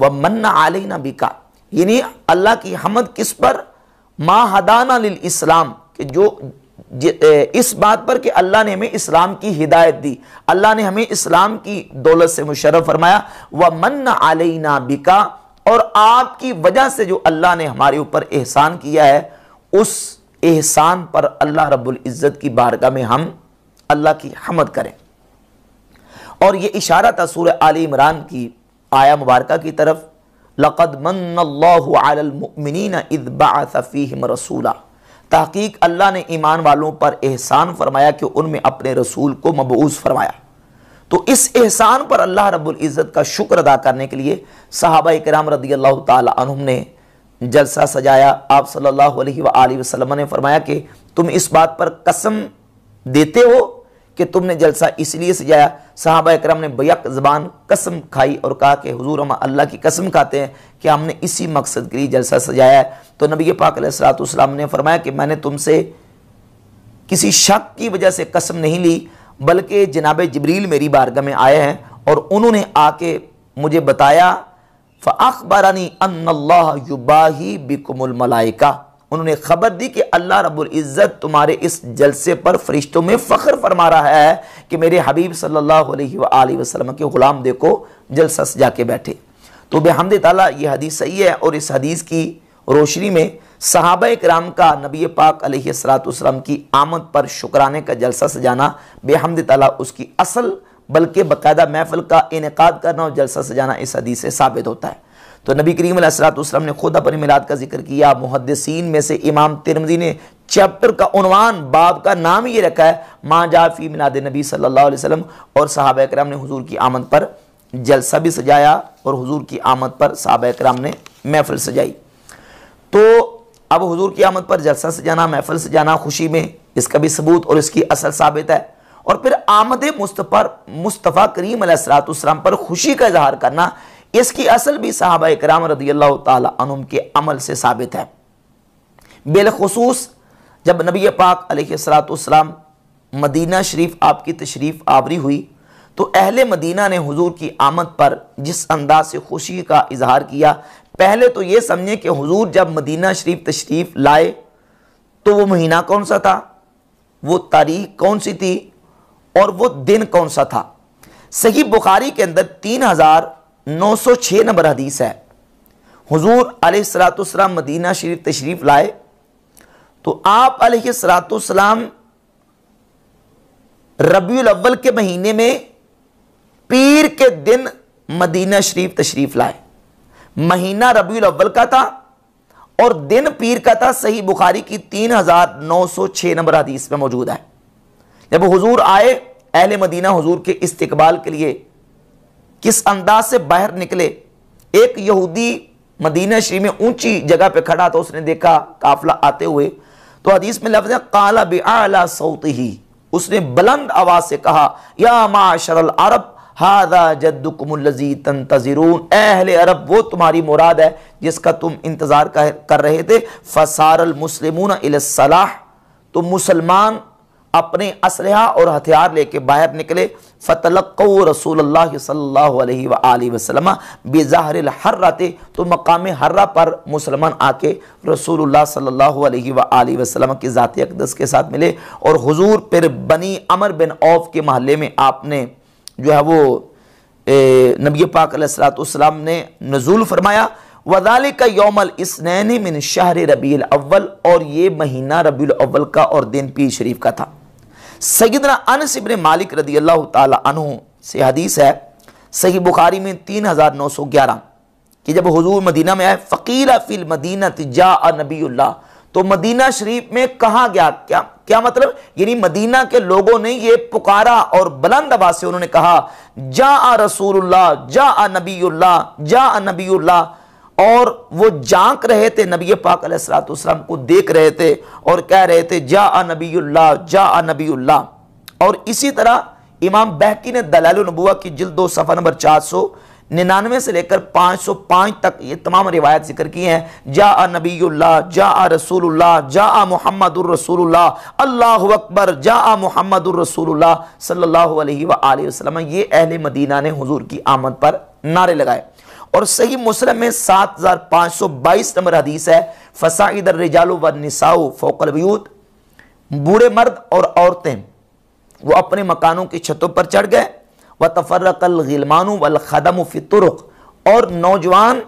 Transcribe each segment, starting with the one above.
وَمَنَّ عَلَيْنَا بِكَ، یعنی اللہ کی حمد کس پر؟ ما ہدانا للاسلام، کہ جو اس بات پر کہ اللہ نے ہمیں اسلام کی ہدایت دی، اللہ نے ہمیں اسلام کی دولت سے مشرف فرمایا، وَمَنَّ عَلَيْنَا بِكَ، اور آپ کی وجہ سے جو اللہ نے ہمارے اوپر احسان کیا ہے، اس احسان پر اللہ رب العزت کی بارگاہ میں ہم اللہ کی حمد کریں۔ اور یہ اشارہ تھا سورہ آل عمران کی آیہ مبارکہ کی طرف، لَقَدْ مَنَّ اللَّهُ عَلَى الْمُؤْمِنِينَ إِذْ بَعَثَ فِيهِمْ رَسُولًا، تحقیق اللہ نے ایمان والوں پر احسان فرمایا کہ ان میں اپنے رسول کو مبعوث فرمایا۔ تو اس احسان پر اللہ رب العزت کا شکر ادا کرنے کے لیے صحابہ کرام رضی اللہ تعالی عنہم نے جلسہ سجایا۔ آپ صلی اللہ علیہ وآلہ وسلم نے فرمایا کہ تم اس بات پر قسم دیتے ہو کہ تم نے جلسہ اس لیے سجایا؟ صحابہ کرام نے بیک زبان قسم کھائی اور کہا کہ حضور ہم اللہ کی قسم کھاتے ہیں کہ ہم نے اسی مقصد کے لیے جلسہ سجایا ہے۔ تو نبی پاک علیہ الصلوۃ والسلام نے فرمایا کہ میں نے تم سے کسی شک کی وجہ سے قسم نہیں لی، بلکہ جناب جبریل میری بارگاہ میں آئے ہیں اور انہوں نے آ کے مجھے بتایا، فَأَخْبَرَنِي أَنَّ اللَّهَ يُبَاهِي بِكُمُ الْمَلَائِكَةَ، انہوں نے خبر دی کہ اللہ رب العزت تمہارے اس جلسے پر فرشتوں میں فخر فرما رہا ہے کہ میرے حبیب صلی اللہ علیہ وآلہ وسلم کے غلام دیکھو جلسہ سجا کے بیٹھے۔ تو بحمد تعالیٰ یہ حدیث صحیح ہے، اور اس حدیث کی روشنی میں صحابہ کرام کا نبی پاک علیہ السلام کی آمد پر شکرانے کا جلسہ سجانا بحمد تعالیٰ اس کی اصل بلکہ باقاعدہ محفل کا انعقاد کرنا اور جلسہ سجانا اس حدیث سے ثابت ہوتا ہے۔ تو نبی کریم علیہ السلام نے خود اپنے میلاد کا ذکر کیا۔ محدثین میں سے امام ترمذی نے چیپٹر کا عنوان، باب کا نام یہ رکھا ہے ما جاء فی میلاد نبی صلی اللہ علیہ وسلم، اور صحابہ کرام نے حضور کی آمد پر جلسہ بھی سجایا اور حضور کی آمد پر صحابہ کرام نے محفل سجائی۔ تو اب حضور کی آمد پر جلسہ سجانا، محفل سجانا خوشی میں، اس کا بھی ثبوت اور اس کی اصل ثابت ہے۔ اور پھر آمد مصطفیٰ کریم علیہ السلام پر خوشی کا اظہار کرنا، اس کی اصل بھی صحابہ کرام رضی اللہ تعالی عنہم کے عمل سے ثابت ہے۔ بالخصوص جب نبی پاک علیہ السلام مدینہ شریف آپ کی تشریف آوری ہوئی تو اہل مدینہ نے حضور کی آمد پر جس انداز سے خوشی کا اظہار کیا، پہلے تو یہ سمجھیں کہ حضور جب مدینہ شریف تشریف لائے تو وہ مہینہ کون سا تھا، وہ تاریخ کون سی تھی، اور وہ دن کون سا تھا۔ صحیح بخاری کے اندر 3906 نمبر حدیث ہے۔ حضور علیہ السلام مدینہ شریف تشریف لائے تو آپ علیہ السلام ربیع الاول کے مہینے میں پیر کے دن مدینہ شریف تشریف لائے۔ مہینہ ربیع الاول کا تھا اور دن پیر کا تھا، صحیح بخاری کی 3906 نمبر حدیث میں موجود ہے۔ جب حضور آئے، اہل مدینہ حضور کے استقبال کے لیے کس انداز سے باہر نکلے۔ ایک یہودی مدینہ شریف میں اونچی جگہ پہ کھڑا تھا، اس نے دیکھا قافلہ آتے ہوئے، تو حدیث میں لفظ ہے قال بأعلی صوتہ، اس نے بلند آواز سے کہا یا معاشر العرب ھذا جدکم الذی تنتظرون، اے اہل عرب وہ تمہاری مراد ہے جس کا تم انتظار کر رہے تھے۔ فصار المسلمون الی الصلاح، تو مسلمان اپنے اسلحہ اور ہتھیار لے کے باہر نکلے۔ فتلقوا رسول اللہ صلی اللہ علیہ وآلہ وسلم بظہر الحرۃ، تو مقام حرہ پر مسلمان آ کے رسول اللہ صلی اللہ علیہ وآلہ وسلم کی ذات اقدس کے ساتھ ملے، اور حضور پھر بنی عمر بن عوف کے محلے میں آپ نے جو ہے وہ نبی پاک علیہ السلام نے نزول فرمایا۔ وَذَلِكَ يَوْمَ الْإِثْنَيْنِ مِنْ شَهْرِ رَبِيعِ الْأَوَّلِ، اور یہ مہینہ ربیع الاول کا اور دن پیر شریف کا تھا۔ سیدنا انس بن مالک رضی اللہ تعالی عنہ سے حدیث ہے صحیح بخاری میں 3911 کہ جب حضور مدینہ میں آئے، فقیل فی المدینہ جاء نبی اللہ، تو مدینہ شریف میں کہا گیا، کیا مطلب، یعنی مدینہ کے لوگوں نے یہ پکارا اور بلند آواز سے انہوں نے کہا جاء رسول اللہ، جاء نبی اللہ، جاء نبی اللہ، اور وہ جانک رہے تھے، نبی پاک علیہ السلام کو دیکھ رہے تھے اور کہہ رہے تھے جاء نبی اللہ، جاء نبی اللہ۔ اور اسی طرح امام بہقی نے دلائل النبوہ کی جلد 2 صفحہ نمبر 499 سے لے کر 505 تک یہ تمام روایت ذکر کی ہیں۔ جاء نبی اللہ، جاء رسول اللہ، جاء محمد الرسول اللہ، اللہ اکبر، جاء محمد الرسول اللہ صلی اللہ علیہ وآلہ وسلم۔ یہ اہل مدینہ نے حضور کی آمد پر نعرے لگائے، اور صحیح مسلم میں 7522 نمبر حدیث ہے، فصعد الرجال والنساء فوق البیوت، بوڑھے مرد اور عورتیں وہ اپنے مکانوں کی چھتوں پر چڑھ گئے، وتفرق الغلمان والخدم فی الطرق، اور نوجوان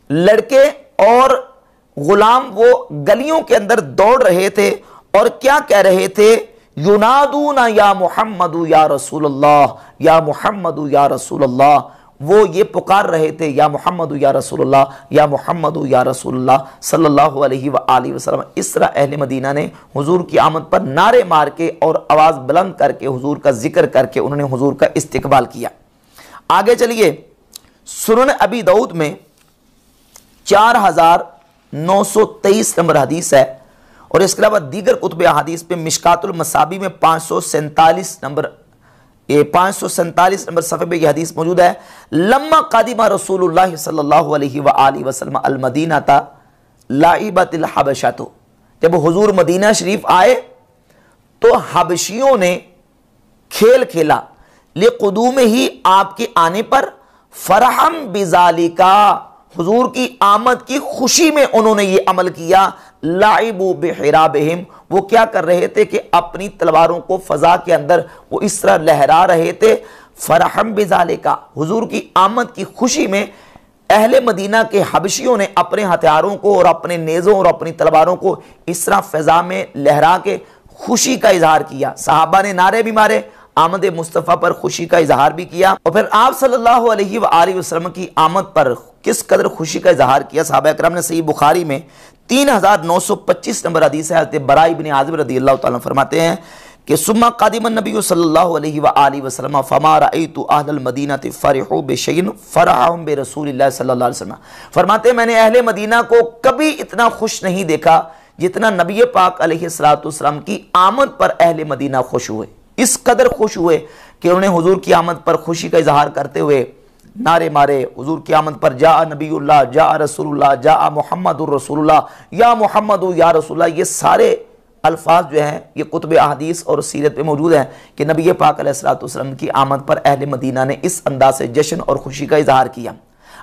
لڑکے اور غلام وہ گلیوں کے اندر دوڑ رہے تھے اور کیا کہہ رہے تھے؟ ینادون یا محمد یا رسول اللہ، یا محمد یا رسول اللہ، وہ یہ پکار رہے تھے یا محمد یا رسول اللہ، یا محمد یا رسول اللہ صلی اللہ علیہ وآلہ وسلم۔ اس طرح اہل مدینہ نے حضور کی آمد پر نعرے مار کے اور آواز بلند کر کے حضور کا ذکر کر کے انہوں نے حضور کا استقبال کیا۔ آگے چلیے، سنن ابی داؤد میں 4923 نمبر حدیث ہے، اور اس کے علاوہ دیگر کتب احادیث میں مشکات المصابیح میں 547 نمبر صفحے میں یہ حدیث موجود ہے، لما قادم رسول اللہ صلی اللہ علیہ وآلہ وسلم المدینہ لعبت الحبشۃ، جب حضور مدینہ شریف آئے تو حبشیوں نے کھیل کھیلا، لقدوم ہی آپ کے آنے پر، فرحم بذالکا، حضور کی آمد کی خوشی میں انہوں نے یہ عمل کیا، لعبوا بحرابہم، وہ کیا کر رہے تھے کہ اپنی تلواروں کو فضا کے اندر وہ اس طرح لہرا رہے تھے، فرحم بذالکا، حضور کی آمد کی خوشی میں اہل مدینہ کے حبشیوں نے اپنے ہتھیاروں کو اور اپنے نیزوں اور اپنی تلواروں کو اس طرح فضا میں لہرا کے خوشی کا اظہار کیا۔ صحابہ نے نعرے بھی مارے، آمد مصطفیٰ پر خوشی کا اظہار بھی کیا، اور پھر آپ صلی اللہ علیہ وآلہ وسلم کی آمد پر کس قدر خوشی کا اظہار کیا۔ صحابہ اکرام نے صحیح بخاری میں 3925 نمبر حدیث ہے، حضرت براء بن عازب رضی اللہ تعالیٰ فرماتے ہیں کہ ثم قادم النبی صلی اللہ علیہ وآلہ وسلم فما رأیت اہل المدینہ فرحوا بشیء فرحهم برسول اللہ صلی اللہ علیہ وسلم، فرماتے ہیں میں نے اہل مدینہ کو کبھی اتنا خوش نہیں دیکھا جتنا نبی پاک علیہ السلام کی آمد پر اہل مدینہ خوش ہوئے، اس قدر خوش ہوئے کہ انہوں نے حضور کی آمد پر خوشی کا اظہار کرتے ہوئے نعرے مارے، حضور کی آمد پر جاء نبی اللہ، جاء رسول اللہ، جاء محمد الرسول اللہ، یا محمد یا رسول اللہ، یہ سارے الفاظ جو ہیں یہ کتب احادیث اور سیرت میں موجود ہیں کہ نبی پاک علیہ السلام کی آمد پر اہل مدینہ نے اس انداز سے جشن اور خوشی کا اظہار کیا۔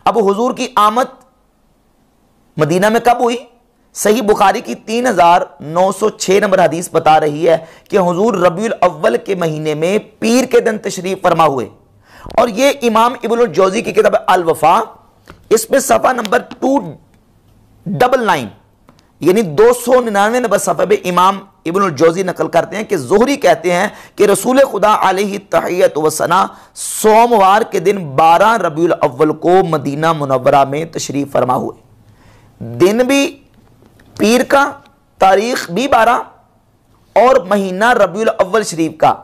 اب حضور کی آمد مدینہ میں کب ہوئی؟ صحیح بخاری کی 3906 نمبر حدیث بتا رہی ہے کہ حضور ربیع الاول کے مہینے میں پیر کے دن تشریف فرما ہوئے، اور یہ امام ابن الجوزی کی کتاب الوفا، اس میں صفحہ نمبر 299 یعنی 299 نمبر صفحے پہ امام ابن الجوزی نقل کرتے ہیں کہ زہری کہتے ہیں کہ رسول خدا علیہ التحیۃ والثناء سوموار کے دن 12 ربیع الاول کو مدینہ منورہ میں تشریف فرما ہوئے، دن بھی پیر کا، تاریخ بھی 12 اور مہینہ ربیع الاول شریف کا،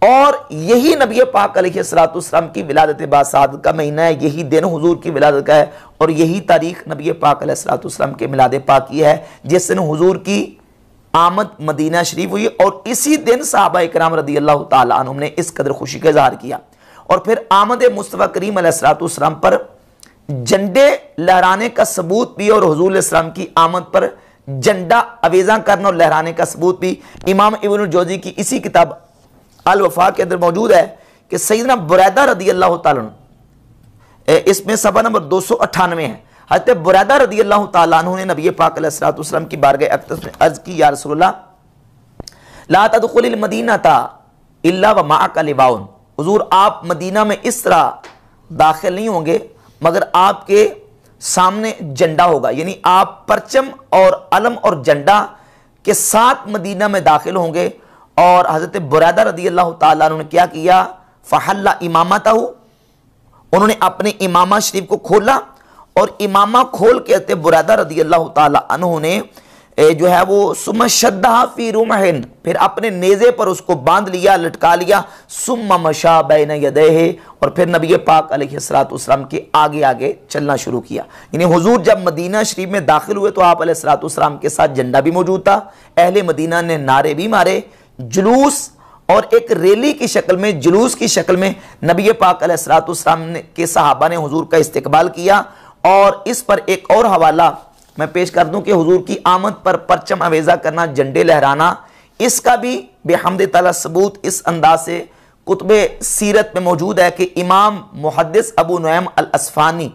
اور یہی نبی پاک علیہ السلام کی ولادت باسعادت کا مہینہ ہے، یہی دن حضور کی ولادت کا ہے، اور یہی تاریخ نبی پاک علیہ السلام کے میلاد پاک کی ہے جس دن حضور کی آمد مدینہ شریف ہوئی، اور اسی دن صحابہ اکرام رضی اللہ تعالیٰ عنہم نے اس قدر خوشی کا اظہار کیا۔ اور پھر آمد مصطفیٰ کریم علیہ السلام پر جھنڈے لہرانے کا ثبوت بھی، اور حضور علیہ السلام کی آمد پر جھنڈا اویزاں کرنا اور لہرانے کا ثبوت بھی امام ابن الجوزی کی اسی کتاب الوفا کے اندر موجود ہے کہ سیدنا بریدہ رضی اللہ تعالیٰ عنہ، اس میں صفحہ نمبر 298 ہے، حضرت بریدہ رضی اللہ تعالیٰ عنہ نے نبی پاک علیہ السلام کی بارگاہ اقدس میں عرض کی، یا رسول اللہ لا تدخل المدینہ الا ومعک لواء، حضور آپ مدینہ میں اس طرح داخل نہیں ہوں گے مگر آپ کے سامنے جھنڈا ہوگا، یعنی آپ پرچم اور علم اور جھنڈا کے ساتھ مدینہ میں داخل ہوں گے۔ اور حضرت بریدہ رضی اللہ تعالیٰ عنہ نے کیا کیا؟ فحل امامتہ، انہوں نے اپنے امامہ شریف کو کھولا، اور امامہ کھول کے حضرت بریدہ رضی اللہ تعالیٰ عنہ نے جو ہے وہ ثم شدھا فی رمحن، پھر اپنے نیزے پر اس کو باندھ لیا، لٹکا لیا، ثم مشا بین یدیہ، اور پھر نبی پاک علیہ السلام کے آگے آگے چلنا شروع کیا۔ یعنی حضور جب مدینہ شریف میں داخل ہوئے تو آپ علیہ السلام کے ساتھ جھنڈا بھی موجود تھا، اہل مدینہ نے نعرے بھی مارے، جلوس اور ایک ریلی کی شکل میں، جلوس کی شکل میں نبی پاک علیہ السلام کے صحابہ نے حضور کا استقبال کیا۔ اور اس پر ایک اور حوالہ میں پیش کر دوں کہ حضور کی آمد پر پرچم اویزہ کرنا، جھنڈے لہرانا، اس کا بھی بحمد تعالیٰ ثبوت اس انداز سے کتب سیرت میں موجود ہے کہ امام محدث ابو نعیم الاصفہانی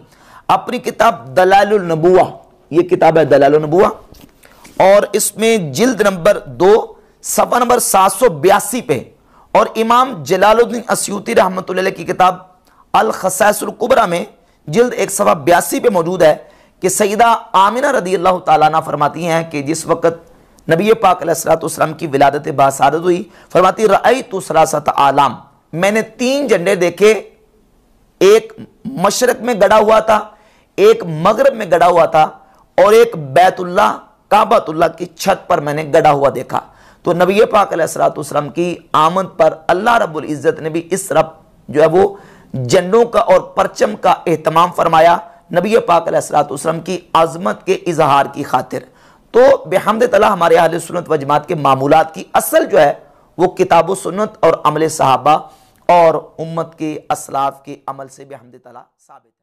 اپنی کتاب دلائل النبوہ، یہ کتاب ہے دلائل النبوہ، اور اس میں جلد نمبر 2 صفحہ نمبر 782 پہ، اور امام جلال الدین اسیوطی رحمۃ اللہ علیہ کی کتاب الخصائص الکبریٰ میں جلد 1 صفحہ 82 پہ موجود ہے کہ سیدہ آمنہ رضی اللہ تعالیٰ عنہ فرماتی ہیں کہ جس وقت نبی پاک علیہ السلام کی ولادت باسعادت ہوئی، فرماتی رأیت ثلاثۃ اعلام، میں نے 3 جھنڈے دیکھے، ایک مشرق میں گڑا ہوا تھا، ایک مغرب میں گڑا ہوا تھا، اور ایک بیت اللہ کعبۃ اللہ کی چھت پر میں نے گڑا ہوا دیکھا۔ تو نبی پاک علیہ السلام کی آمد پر اللہ رب العزت نے بھی اس طرح جو ہے وہ جھنڈوں کا اور پرچم کا اہتمام فرمایا نبی پاک علیہ السلام کی عظمت کے اظہار کی خاطر۔ تو بحمد تعالی ہمارے اہل سنت و جماعت کے معمولات کی اصل جو ہے وہ کتاب و سنت اور عمل صحابہ اور امت کے اسلاف کے عمل سے بحمد تعالی ثابت ہے۔